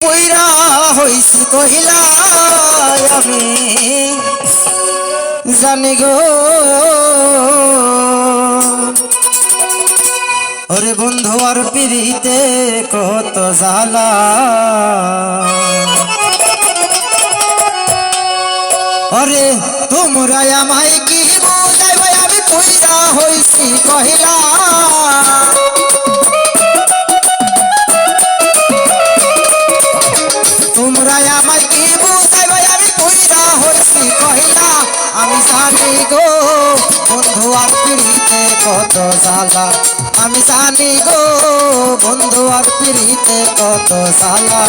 পইরা হইছি কহিলা আমি জানি গো ওরে বন্ধু আর পিরিতে কত জ্বালা ওরে তোমরা আমায় কি বুঝাইবে আমি পইরা হইছি কহিলা তোমরা আমায় কি বুঝাইবে আমি পইরা হইছি কহিলা আমি জানি গো বন্ধু আর পিরিতে কত জ্বালা আমি জানি গো বন্ধু আর পিরিতে কত জ্বালা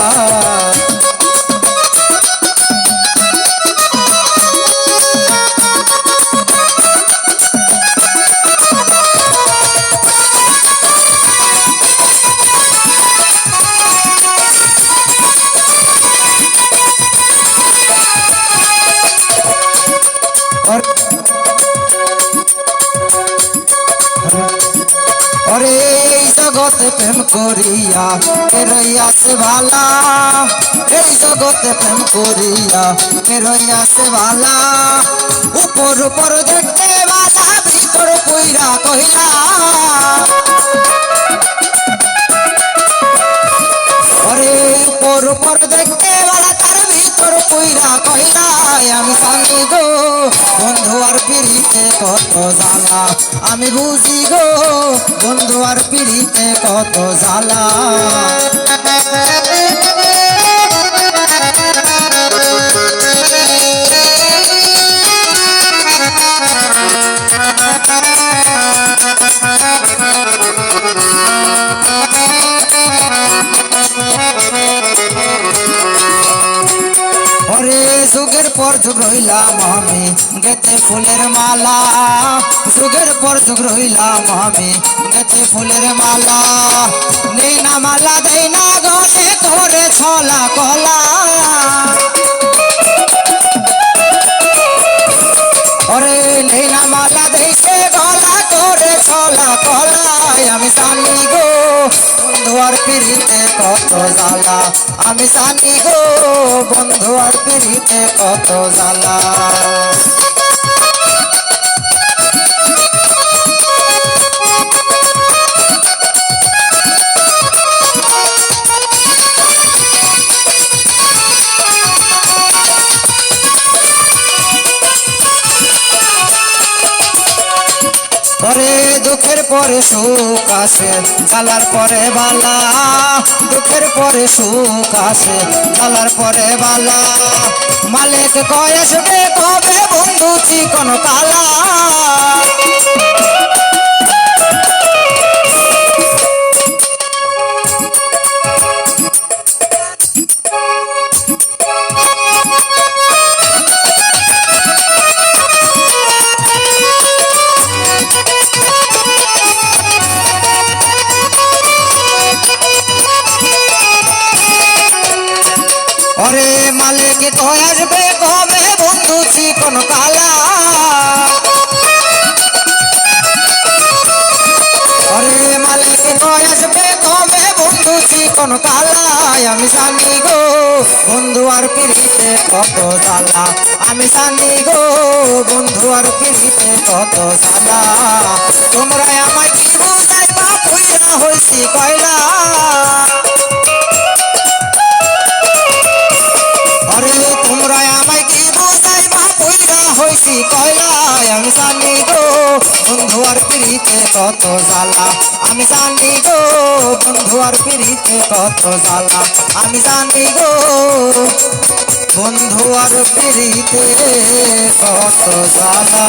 ওরে এই জগতে প্রেম করিয়া কে রইয়াছে ভালা এই জগতে প্রেম করিয়া কে রইয়াছে ভালা উপর উপর দেখতে বালা ভিতর কইরা কইলা ওরে উপর উপর দেখতে বালা তার ভিতর কইরা কইলা আমি জানি গো বন্ধু আর পিরিতে কত জ্বালা আমি বুঝি গো বন্ধু আর পিরিতে কত জ্বালা যুগের পর যুগ রইলাম আমি গেতে ফুলের মালা যুগের পর যুগ রইলাম আমি গেতে ফুলের মালা নেই না মালা দেই না গলে করে ছলা কলা ওরে নেই না মালা দেই সে গলা করে ছলা কলায় আমি জানি গো বন্ধু আর পিরিতে কত জ্বালা আমি জানি গো বন্ধু আর পিরিতে কত জ্বালা ওরে দুঃখের পরে সুখ আসে জ্বালার পরে বালা দুঃখের পরে সুখ আসে জ্বালার পরে বালা মালিক কয়ে শুনে কবে বন্ধু চিকন কালা ওরে মালিক তো আসবে কবে বন্ধু চিকন কালা ওরে মালিক তো আসবে কবে বন্ধু চিকন কালা আমি জানি গো বন্ধু আর পিরিতে কত জ্বালা আমি জানি গো বন্ধু আর পিরিতে কত জ্বালা তোমরা আমায় কি বুঝাইবা পইরা হইছি কয়লা তোমরা আমায় কি বুঝাইবা পইরা হইছি কয়লায় আমি জানি গো বন্ধু আর পিরিতে কত জ্বালা আমি জানি গো বন্ধু আর পিরিতে কত জ্বালা আমি জানি গো বন্ধু আর পিরিতে কত জ্বালা।